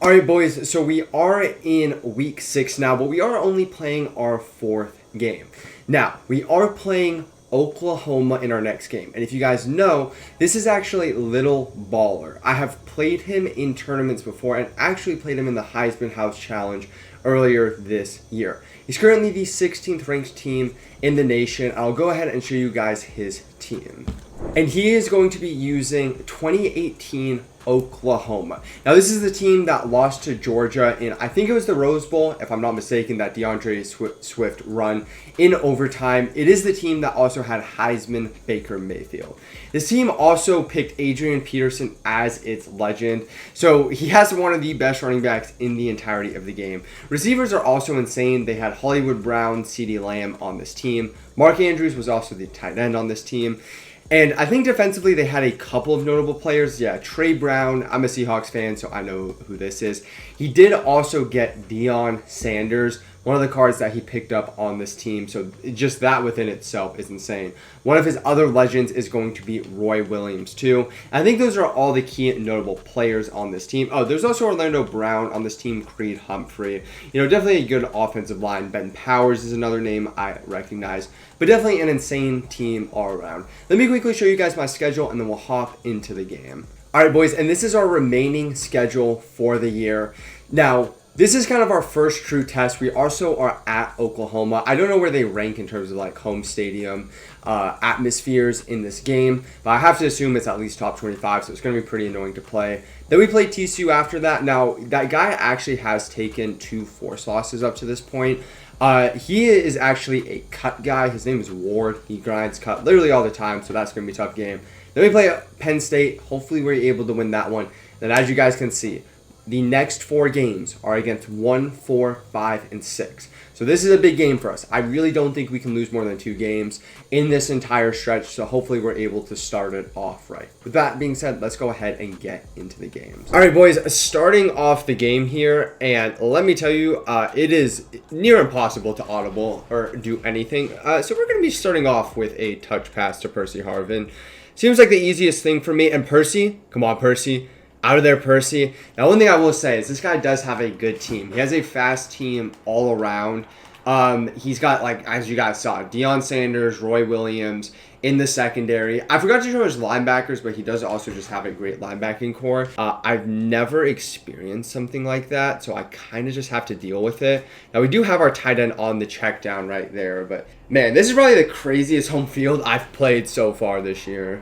All right, boys, so we are in week 6 now, but we are only playing our 4th game. Now, we are playing Oklahoma in our next game. And if you guys know, this is actually Little Baller. I have played him in tournaments before and actually played him in the Heisman House Challenge earlier this year. He's currently the 16th ranked team in the nation. I'll go ahead and show you guys his team. And he is going to be using 2018 Oklahoma. Now, this is the team that lost to Georgia in, I think it was the Rose Bowl, if I'm not mistaken, that DeAndre Swift run in overtime. It is the team that also had Heisman Baker Mayfield. This team also picked Adrian Peterson as its legend, so he has one of the best running backs in the entirety of the game. Receivers are also insane. They had Hollywood Brown, CeeDee Lamb on this team. Mark Andrews was also the tight end on this team. And I think defensively they had a couple of notable players. Yeah, Trey Brown. I'm a Seahawks fan, so I know who this is. He did also get Deion Sanders, one of the cards that he picked up on this team. So just that within itself is insane. One of his other legends is going to be Roy Williams too. I think those are all the key notable players on this team. Oh, there's also Orlando Brown on this team, Creed Humphrey. You know, definitely a good offensive line. Ben Powers is another name I recognize. But definitely an insane team all around. Let me quickly show you guys my schedule and then we'll hop into the game. All right, boys, and this is our remaining schedule for the year. Now, this is kind of our first true test. We also are at Oklahoma. I don't know where they rank in terms of like home stadium atmospheres in this game, but I have to assume it's at least top 25, so it's going to be pretty annoying to play. Then we play TCU after that. Now, that guy actually has taken 2 force losses up to this point. He is actually a cut guy. His name is Ward. He grinds cut literally all the time, so that's going to be a tough game. Then we play Penn State. Hopefully we're able to win that one. Then as you guys can see, the next 4 games are against 1, 4, 5, and 6. So this is a big game for us. I really don't think we can lose more than 2 games in this entire stretch, so hopefully we're able to start it off right. With that being said, let's go ahead and get into the games. All right, boys, starting off the game here, and let me tell you, it is near impossible to audible or do anything. So we're going to be starting off with a touch pass to Percy Harvin. Seems like the easiest thing for me, and Percy, come on, Percy. Out of there, Percy. Now, one thing I will say is this guy does have a good team. He has a fast team all around. He's got, like, as you guys saw, Deion Sanders, Roy Williams in the secondary. I forgot to show his linebackers, but he does also just have a great linebacking core. I've never experienced something like that, so I kind of just have to deal with it. Now, we do have our tight end on the check down right there, but, man, this is probably the craziest home field I've played so far this year.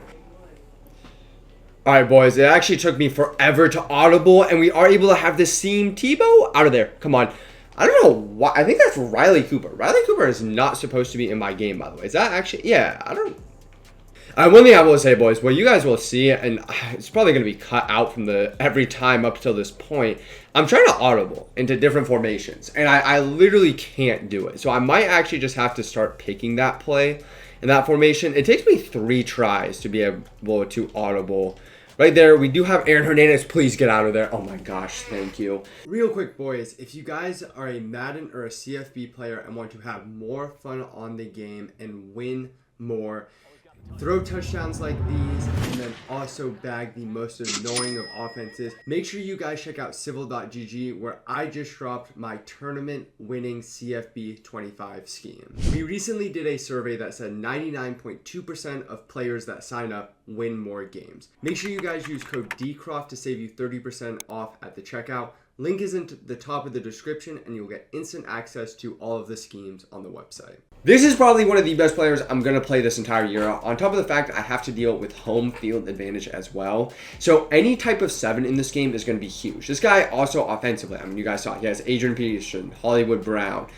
All right, boys, it actually took me forever to audible, and we are able to have this seam. Tebow, out of there. Come on. I don't know why. I think that's Riley Cooper. Riley Cooper is not supposed to be in my game, by the way. Is that actually? Yeah, I don't. One thing I will say, boys, what you guys will see, and it's probably going to be cut out from the every time up till this point, I'm trying to audible into different formations, and I literally can't do it. So I might actually just have to start picking that play in that formation. It takes me 3 tries to be able to audible. Right there, we do have Aaron Hernandez. Please get out of there. Oh my gosh, thank you. Real quick, boys, if you guys are a Madden or a CFB player and want to have more fun on the game and win more, throw touchdowns like these, and then also bag the most annoying of offenses, make sure you guys check out civil.gg, where I just dropped my tournament winning CFB 25 scheme. We recently did a survey that said 99.2% of players that sign up win more games. Make sure you guys use code DCROFT to save you 30% off at the checkout. Link is in the top of the description, and you'll get instant access to all of the schemes on the website. This is probably one of the best players I'm going to play this entire year, on top of the fact I have to deal with home field advantage as well. So any type of 7 in this game is going to be huge. This guy also offensively, I mean, you guys saw, he has Adrian Peterson, Hollywood Brown,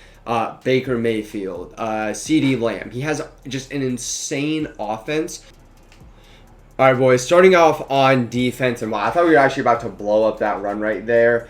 Baker Mayfield, CeeDee Lamb. He has just an insane offense. All right, boys, starting off on defense, and I thought we were actually about to blow up that run right there.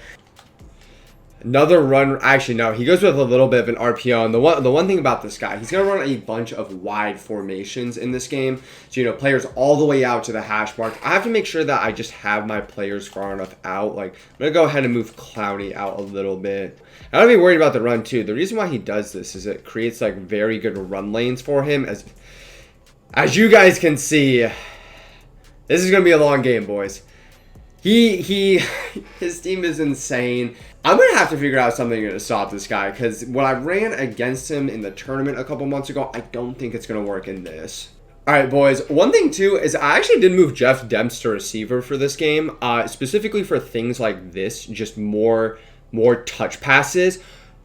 Another run, actually no, he goes with a little bit of an RPO, and the one thing about this guy, he's going to run a bunch of wide formations in this game, so, you know, players all the way out to the hash mark. I have to make sure that I just have my players far enough out. Like, I'm going to go ahead and move Clowney out a little bit. I don't be worried about the run, too. The reason why he does this is it creates, like, very good run lanes for him. As you guys can see, this is going to be a long game, boys. his team is insane. I'm going to have to figure out something to stop this guy, because when I ran against him in the tournament a couple months ago, I don't think it's going to work in this. All right, boys. One thing, too, is I actually did move Jeff Demps to receiver for this game, specifically for things like this, just more touch passes.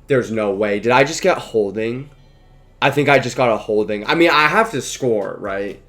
There's no way. Did I just get holding? I think I just got a holding. I mean, I have to score, right?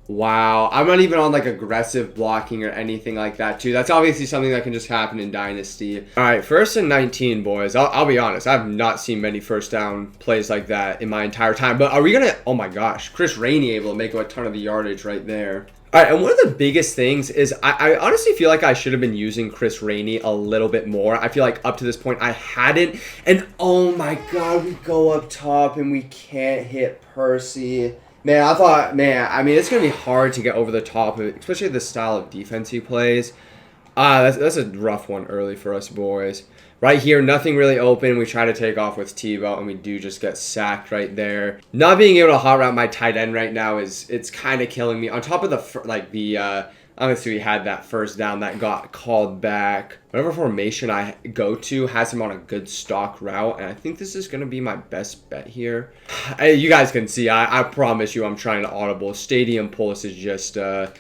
Wow, I'm not even on like aggressive blocking or anything like that too. That's obviously something that can just happen in Dynasty. All right, 1st and 19, boys. I'll be honest, I've not seen many first down plays like that in my entire time. But are we gonna, oh my gosh, Chris Rainey able to make a ton of the yardage right there. All right, and one of the biggest things is I honestly feel like I should have been using Chris Rainey a little bit more. I feel like up to this point I hadn't. And oh my God, we go up top and we can't hit Percy. Man, I mean, it's going to be hard to get over the top, especially the style of defense he plays. That's a rough one early for us, boys. Right here, nothing really open. We try to take off with Tebow, and we do just get sacked right there. Not being able to hot route my tight end right now it's kind of killing me. On top of obviously we had that first down that got called back. Whatever formation I go to has him on a good stock route, and I think this is going to be my best bet here. You guys can see, I promise you I'm trying to audible. Stadium Pulse is just, I'm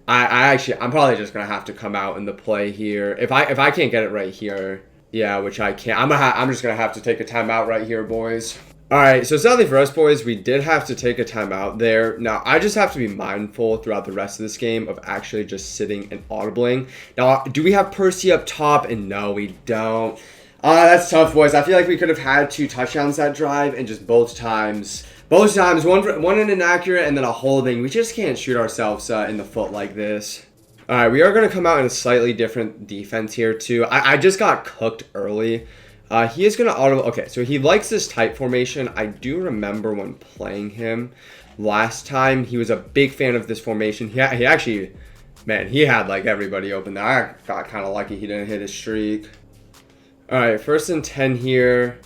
probably just going to have to come out in the play here. If I can't get it right here, yeah, which I can't, I'm just going to have to take a timeout right here, boys. All right, so sadly for us, boys, we did have to take a timeout there. Now, I just have to be mindful throughout the rest of this game of actually just sitting and audibling. Now, do we have Percy up top? And no, we don't. That's tough, boys. I feel like we could have had 2 touchdowns that drive, and just both times, one an inaccurate and then a holding. We just can't shoot ourselves in the foot like this. All right, we are going to come out in a slightly different defense here, too. I just got cooked early. He is going to auto... Okay, so he likes this tight formation. I do remember when playing him last time, he was a big fan of this formation. He actually... Man, he had, like, everybody open there. I got kind of lucky he didn't hit his streak. All right, 1st and 10 here.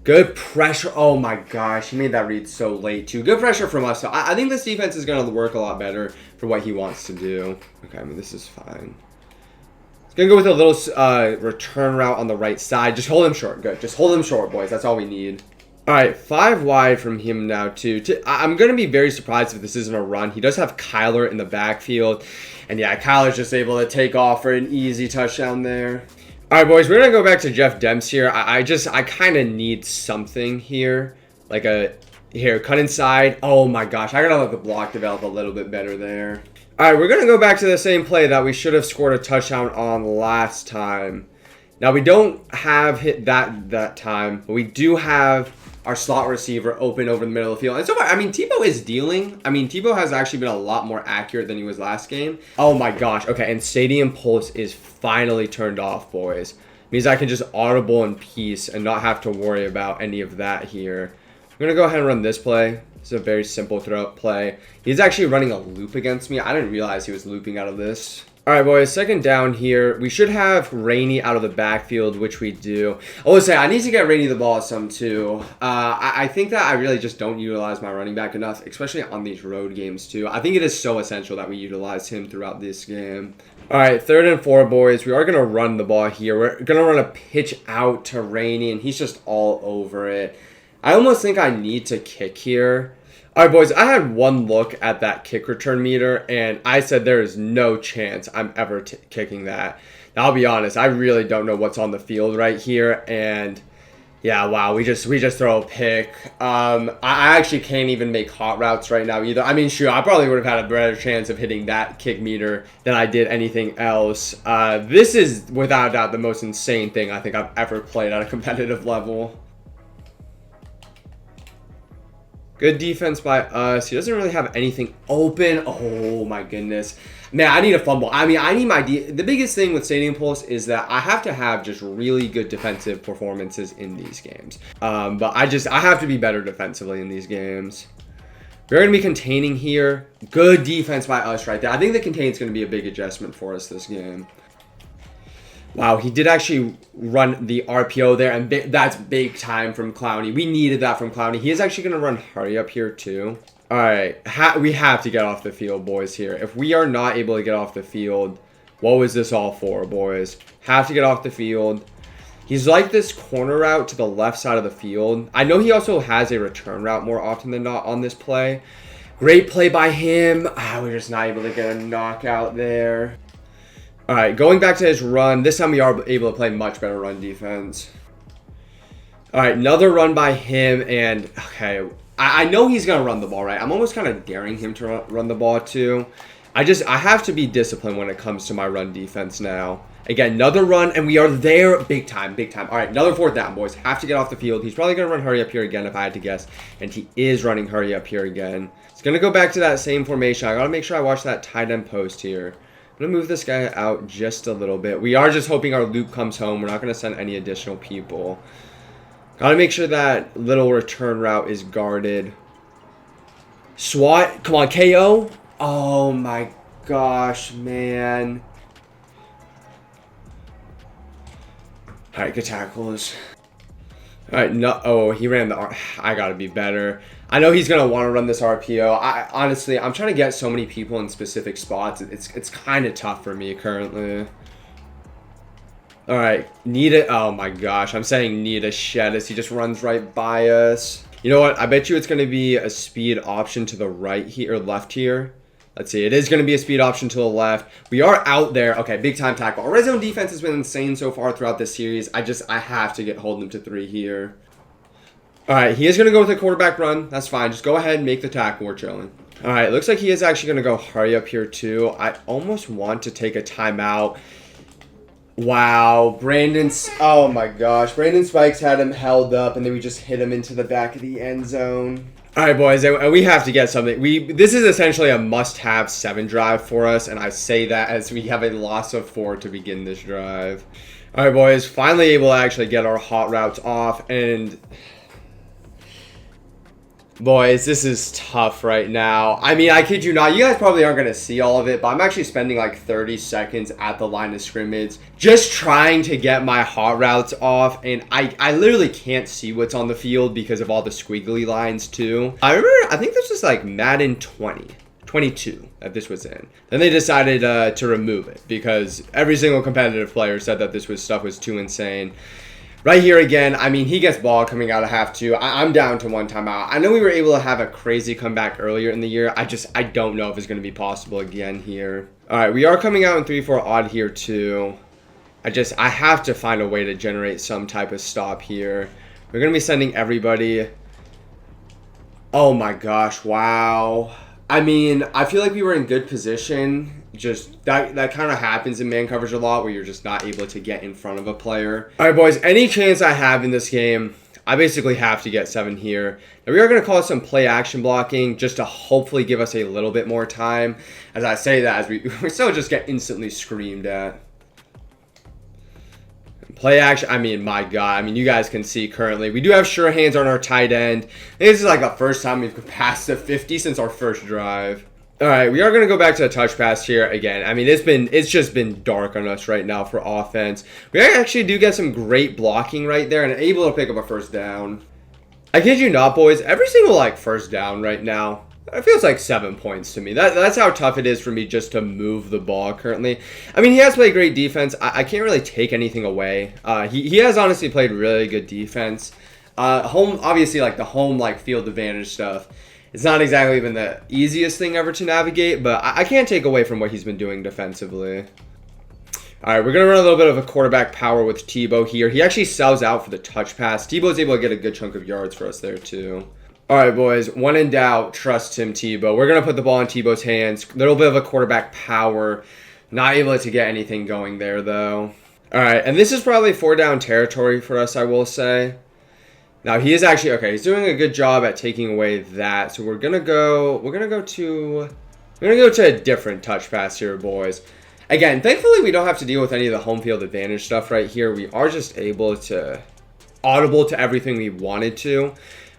Good pressure. Oh, my gosh. He made that read so late, too. Good pressure from us. So I think this defense is going to work a lot better for what he wants to do. Okay, I mean, this is fine. Gonna go with a little return route on the right side. Just hold him short. Good. Just hold him short, boys. That's all we need. All right, 5 wide from him now, too. I'm going to be very surprised if this isn't a run. He does have Kyler in the backfield. And, yeah, Kyler's just able to take off for an easy touchdown there. All right, boys, we're going to go back to Jeff Demps here. I kind of need something here. Like here, cut inside. Oh, my gosh. I got to let the block develop a little bit better there. All right, we're going to go back to the same play that we should have scored a touchdown on last time. Now, we don't have hit that time, but we do have our slot receiver open over the middle of the field. And so far, I mean, Tebow is dealing. I mean, Tebow has actually been a lot more accurate than he was last game. Oh, my gosh. Okay, and Stadium Pulse is finally turned off, boys. Means I can just audible in peace and not have to worry about any of that here. I'm going to go ahead and run this play. It's a very simple throw play. He's actually running a loop against me. I didn't realize he was looping out of this. All right, boys, 2nd down here. We should have Rainey out of the backfield, which we do. I will say, I need to get Rainey the ball some, too. I think that I really just don't utilize my running back enough, especially on these road games, too. I think it is so essential that we utilize him throughout this game. All right, 3rd and 4, boys. We are going to run the ball here. We're going to run a pitch out to Rainey, and he's just all over it. I almost think I need to kick here. All right, boys, I had one look at that kick return meter, and I said there is no chance I'm ever kicking that. Now, I'll be honest, I really don't know what's on the field right here, and yeah, wow, we just throw a pick. I actually can't even make hot routes right now either. I mean, shoot, I probably would have had a better chance of hitting that kick meter than I did anything else. This is, without a doubt, the most insane thing I think I've ever played at a competitive level. Good defense by us. He doesn't really have anything open. Oh, my goodness. Man, I need a fumble. I mean, I need the biggest thing with Stadium Pulse is that I have to have just really good defensive performances in these games. But I have to be better defensively in these games. We're going to be containing here. Good defense by us right there. I think the contain is going to be a big adjustment for us this game. Wow, he did actually run the RPO there, and that's big time from Clowney. We needed that from Clowney. He is actually going to run hurry up here too. All right, we have to get off the field, boys, here. If we are not able to get off the field, what was this all for, boys? Have to get off the field. He's like this corner route to the left side of the field. I know he also has a return route more often than not on this play. Great play by him. We're just not able to get a knockout there. All right, going back to his run. This time we are able to play much better run defense. All right, another run by him. And, okay, I know he's going to run the ball, right? I'm almost kind of daring him to run the ball, too. I have to be disciplined when it comes to my run defense now. Again, another run, and we are there big time, big time. All right, another 4th down, boys. Have to get off the field. He's probably going to run hurry up here again if I had to guess. And he is running hurry up here again. He's going to go back to that same formation. I got to make sure I watch that tight end post here. I'm going to move this guy out just a little bit. We are just hoping our loop comes home. We're not going to send any additional people. Got to make sure that little return route is guarded. SWAT. Come on, KO. Oh, my gosh, man. All right, good tackles. All right, no. Oh, he ran the. I got to be better. I know he's going to want to run this RPO. Honestly, I'm trying to get so many people in specific spots. It's kind of tough for me currently. All right, oh my gosh. I'm saying need a shed as he just runs right by us. You know what? I bet you it's going to be a speed option to the right here, or left here. Let's see. It is going to be a speed option to the left. We are out there. Okay, big time tackle. Our red zone defense has been insane so far throughout this series. I have to hold him to 3 here. All right, he is going to go with a quarterback run. That's fine. Just go ahead and make the tackle. We're chilling. All right, looks like he is actually going to go hurry up here too. I almost want to take a timeout. Wow, oh my gosh. Brandon Spikes had him held up, and then we just hit him into the back of the end zone. All right, boys, and we have to get something. This is essentially a must-have 7 drive for us, and I say that as we have a loss of 4 to begin this drive. All right, boys, finally able to actually get our hot routes off, and boys, this is tough right now. I mean, I kid you not. You guys probably aren't going to see all of it, but I'm actually spending like 30 seconds at the line of scrimmage just trying to get my hot routes off, and I literally can't see what's on the field because of all the squiggly lines too. I think this was like Madden 22 that this was in. Then they decided to remove it because every single competitive player said that stuff was too insane. Right here again, I mean, he gets ball coming out of half 2. I'm down to 1 timeout. I know we were able to have a crazy comeback earlier in the year. I don't know if it's going to be possible again here. All right, we are coming out in 3-4 odd here too. I have to find a way to generate some type of stop here. We're going to be sending everybody. Oh my gosh, wow. I mean, I feel like we were in good position. Just that kind of happens in man coverage a lot where you're just not able to get in front of a player. All right, boys, any chance I have in this game, I basically have to get 7 here. Now, we are going to call it some play action blocking just to hopefully give us a little bit more time. As I say that, as we still just get instantly screamed at. Play action, I mean, my God. I mean, you guys can see currently. We do have sure hands on our tight end. This is like the first time we've passed the 50 since our first drive. All right, we are going to go back to the touch pass here again. I mean, it's just been dark on us right now for offense. We actually do get some great blocking right there and able to pick up a 1st down. I kid you not, boys. Every single, 1st down right now, it feels like 7 points to me. That's how tough it is for me just to move the ball currently. I mean, he has played great defense. I can't really take anything away. He has honestly played really good defense. Obviously, the home, field advantage stuff. It's not exactly even the easiest thing ever to navigate, but I can't take away from what he's been doing defensively. All right, we're going to run a little bit of a quarterback power with Tebow here. He actually sells out for the touch pass. Tebow's able to get a good chunk of yards for us there, too. All right, boys, when in doubt, trust him, Tebow. We're going to put the ball in Tebow's hands. A little bit of a quarterback power. Not able to get anything going there, though. All right, and this is probably 4 down territory for us, I will say. Now he is actually okay. He's doing a good job at taking away that. So we're gonna go to a different touch pass here, boys. Again, thankfully we don't have to deal with any of the home field advantage stuff right here. We are just able to audible to everything we wanted to.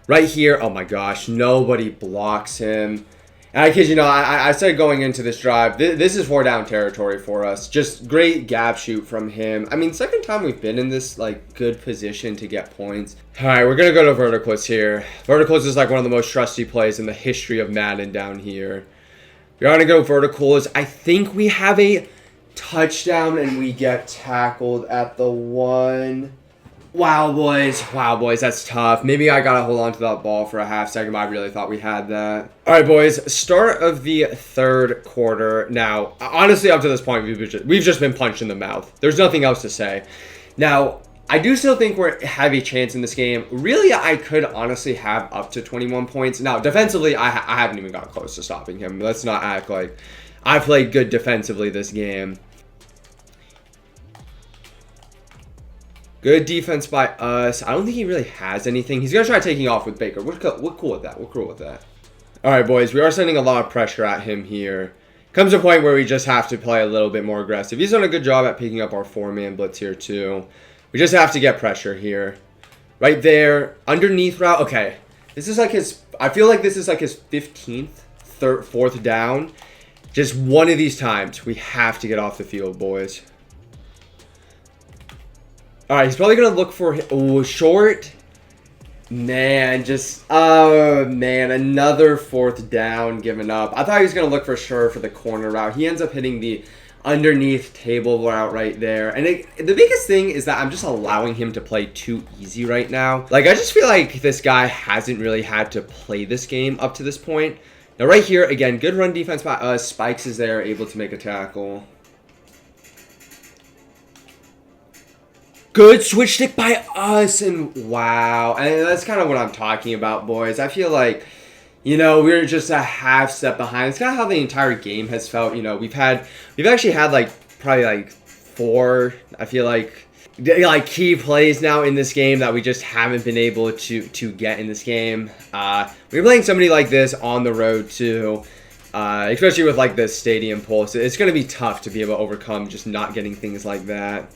Right here, oh my gosh, nobody blocks him. And I kid you not, I said going into this drive, this is 4-down territory for us. Just great gap shoot from him. I mean, second time we've been in this, like, good position to get points. All right, we're going to go to verticals here. Verticals is, like, one of the most trusty plays in the history of Madden down here. We're going to go verticals. I think we have a touchdown, and we get tackled at the 1. Wow, boys. Wow, boys. That's tough. Maybe I got to hold on to that ball for a half second, but I really thought we had that. All right, boys. Start of the third quarter. Now, honestly, up to this point, we've just been punched in the mouth. There's nothing else to say. Now, I do still think we have a chance in this game. Really, I could honestly have up to 21 points. Now, defensively, I haven't even got close to stopping him. Let's not act like I played good defensively this game. Good defense by us. I don't think he really has anything. He's going to try taking off with Baker. We're cool with that. We're cool with that. All right, boys. We are sending a lot of pressure at him here. Comes a point where we just have to play a little bit more aggressive. He's done a good job at picking up our 4-man blitz here, too. We just have to get pressure here. Right there. Underneath route. Okay. This is like his... I feel like this is like his 15th, 4th down. Just one of these times, we have to get off the field, boys. All right, he's probably going to look for... Oh, short. Man, just... Oh, man. Another 4th down given up. I thought he was going to look for sure for the corner route. He ends up hitting the underneath table route right there. And the biggest thing is that I'm just allowing him to play too easy right now. Like, I just feel like this guy hasn't really had to play this game up to this point. Now, right here, again, good run defense by us. Spikes is there, able to make a tackle. Good switch stick by us, and wow. And that's kind of what I'm talking about, boys. I feel like, you know, we're just a half step behind. It's kind of how the entire game has felt. You know, we've actually had, like, probably, like, 4, I feel like key plays now in this game that we just haven't been able to get in this game. We're playing somebody like this on the road, too. Especially with, like, the stadium pulse. It's going to be tough to be able to overcome just not getting things like that.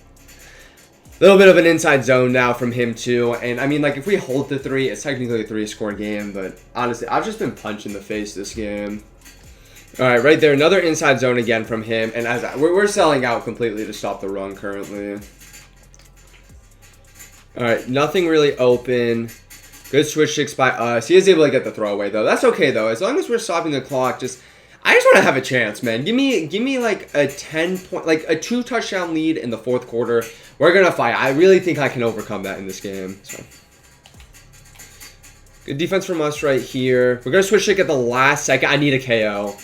Little bit of an inside zone now from him, too. And, I mean, like, if we hold the 3, it's technically a 3-score game. But, honestly, I've just been punched in the face this game. All right, right there. Another inside zone again from him. And we're selling out completely to stop the run currently. All right, nothing really open. Good switch sticks by us. He is able to get the throwaway, though. That's okay, though. As long as we're stopping the clock, I just want to have a chance, man. Give me like a 10-point, like a 2-touchdown lead in the 4th quarter. We're going to fight. I really think I can overcome that in this game. So, good defense from us right here. We're going to switch stick at the last second. I need a KO.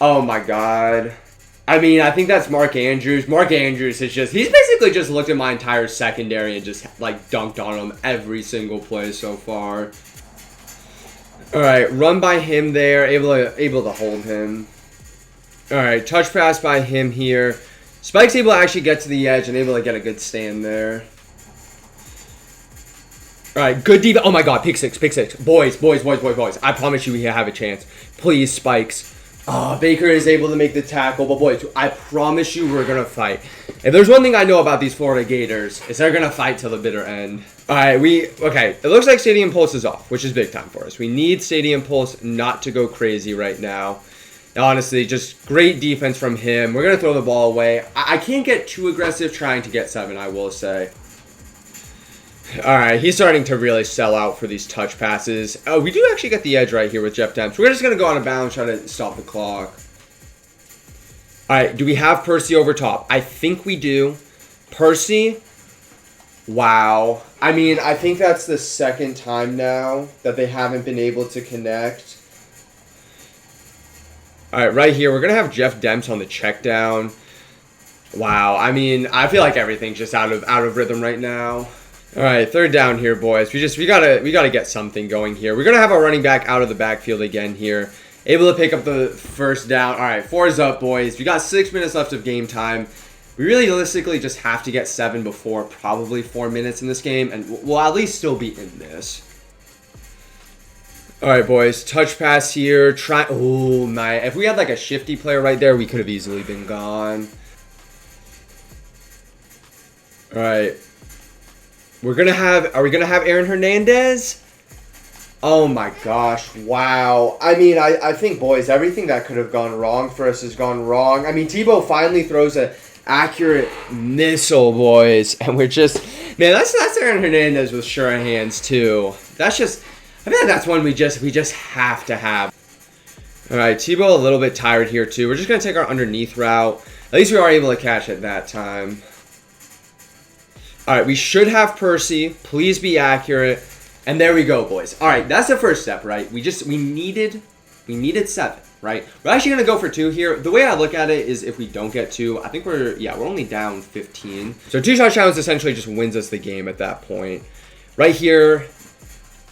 Oh, my God. I mean, I think that's Mark Andrews. Mark Andrews he's basically just looked at my entire secondary and just, like, dunked on him every single play so far. All right, run by him there, able to hold him. All right, touch pass by him here. Spike's able to actually get to the edge and able to get a good stand there. All right, good defense. Oh my God, pick six. Boys. I promise you we have a chance. Please, Spikes. Oh, Baker is able to make the tackle, but boys, I promise you we're going to fight. If there's one thing I know about these Florida Gators, is they're going to fight till the bitter end. All right, okay, it looks like Stadium Pulse is off, which is big time for us. We need Stadium Pulse not to go crazy right now. Honestly, just great defense from him. We're going to throw the ball away. I can't get too aggressive trying to get 7, I will say. All right, he's starting to really sell out for these touch passes. Oh, we do actually get the edge right here with Jeff Demps. We're just going to go on a bounce, try to stop the clock. All right, do we have Percy over top? I think we do. Percy, wow. I mean, I think that's the 2nd time now that they haven't been able to connect. All right, right here, we're going to have Jeff Demps on the check down. Wow, I mean, I feel like everything's just out of rhythm right now. All right, 3rd down here, boys. We gotta get something going here. We're gonna have our running back out of the backfield again here, able to pick up the 1st down. All right, 4's up, boys. We got 6 minutes left of game time. We really realistically just have to get 7 before probably 4 minutes in this game, and we'll at least still be in this. All right, boys. Touch pass here. Oh my! If we had like a shifty player right there, we could have easily been gone. All right. Are we gonna have Aaron Hernandez? Oh my gosh, wow. I mean, I think, boys, everything that could have gone wrong for us has gone wrong. I mean, Tebow finally throws a accurate missile, boys, and we're just, man, that's Aaron Hernandez with sure hands, too. That's just, I think that's one we just have to have. All right, Tebow a little bit tired here, too. We're just going to take our underneath route. At least we are able to catch it that time. All right, we should have Percy. Please be accurate. And there we go, boys. All right, that's the first step, right? We needed 7, right? We're actually going to go for 2 here. The way I look at it is if we don't get 2, I think we're only down 15. So 2-shot challenge essentially just wins us the game at that point. Right here.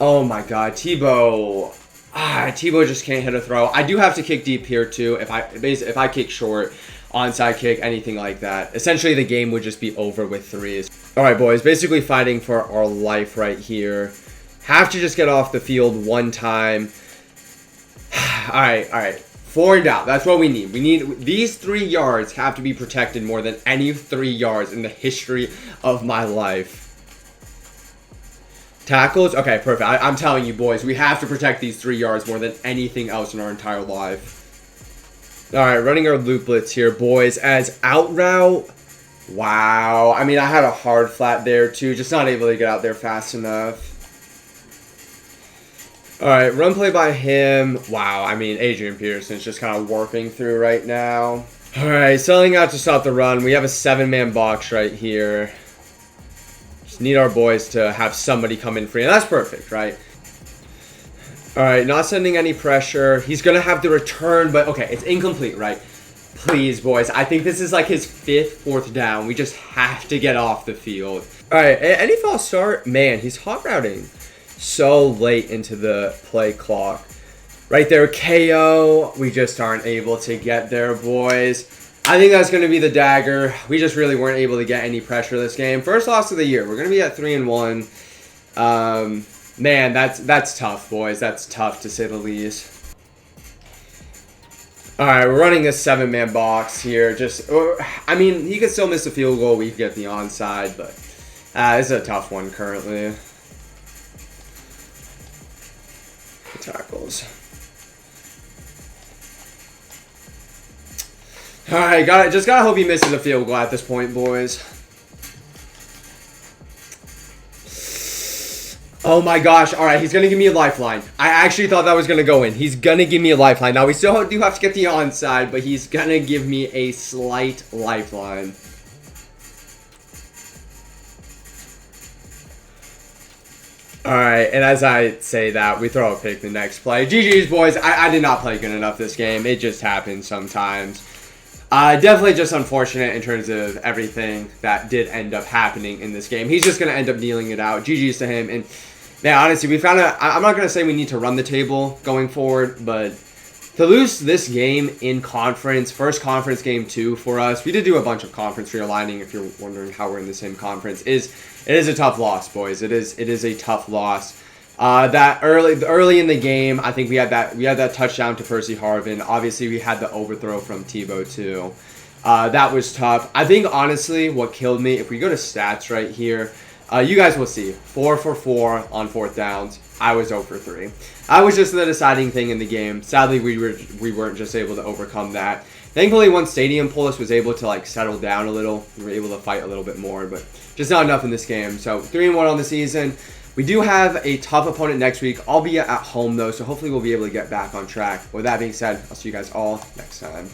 Oh my God, Tebow. Tebow just can't hit a throw. I do have to kick deep here too. If I kick short, onside kick, anything like that, essentially the game would just be over with 3s. All right, boys, basically fighting for our life right here. Have to just get off the field one time. All right. 4 and out. That's what we need. These 3 yards have to be protected more than any 3 yards in the history of my life. Tackles? Okay, perfect. I'm telling you, boys, we have to protect these 3 yards more than anything else in our entire life. All right, running our loop blitz here, boys, as out route. Wow. I mean, I had a hard flat there, too. Just not able to get out there fast enough. All right, run play by him. Wow, I mean, Adrian Peterson's just kind of warping through right now. All right, selling out to stop the run. We have a 7-man box right here. Just need our boys to have somebody come in free, and that's perfect, right? All right, not sending any pressure. He's going to have the return, but okay, it's incomplete, right? Please, boys. I think this is like his 5th 4th down. We just have to get off the field. All right, any false start? Man, he's hot routing so late into the play clock. Right there, KO. We just aren't able to get there, boys. I think that's going to be the dagger. We just really weren't able to get any pressure this game. First loss of the year. We're going to be at 3-1. Man, that's tough, boys. That's tough, to say the least. All right, we're running this 7-man box here. I mean, he could still miss a field goal. We could get the onside, but this is a tough one currently. Tackles. All right, just gotta hope he misses a field goal at this point, boys. Oh my gosh. All right, he's going to give me a lifeline. I actually thought that was going to go in. He's going to give me a lifeline. Now, we still do have to get the onside, but he's going to give me a slight lifeline. All right, and as I say that, we throw a pick the next play. GG's, boys. I did not play good enough this game. It just happens sometimes. Definitely just unfortunate in terms of everything that did end up happening in this game. He's just going to end up dealing it out. GG's to him. And, man, honestly, we found out. I'm not going to say we need to run the table going forward, but to lose this game in conference, first conference game too for us, we did do a bunch of conference realigning, if you're wondering how we're in the same conference, it is a tough loss, boys. It is a tough loss. That early in the game, I think we had that touchdown to Percy Harvin. Obviously, we had the overthrow from Tebow too. That was tough. I think honestly, what killed me, if we go to stats right here, you guys will see 4 for 4 on 4th downs. I was 0 for 3. I was just the deciding thing in the game. Sadly, we weren't just able to overcome that. Thankfully, once Stadium Pulse was able to settle down a little, we were able to fight a little bit more, but just not enough in this game. So 3-1 on the season. We do have a tough opponent next week, albeit at home though, so hopefully we'll be able to get back on track. With that being said, I'll see you guys all next time.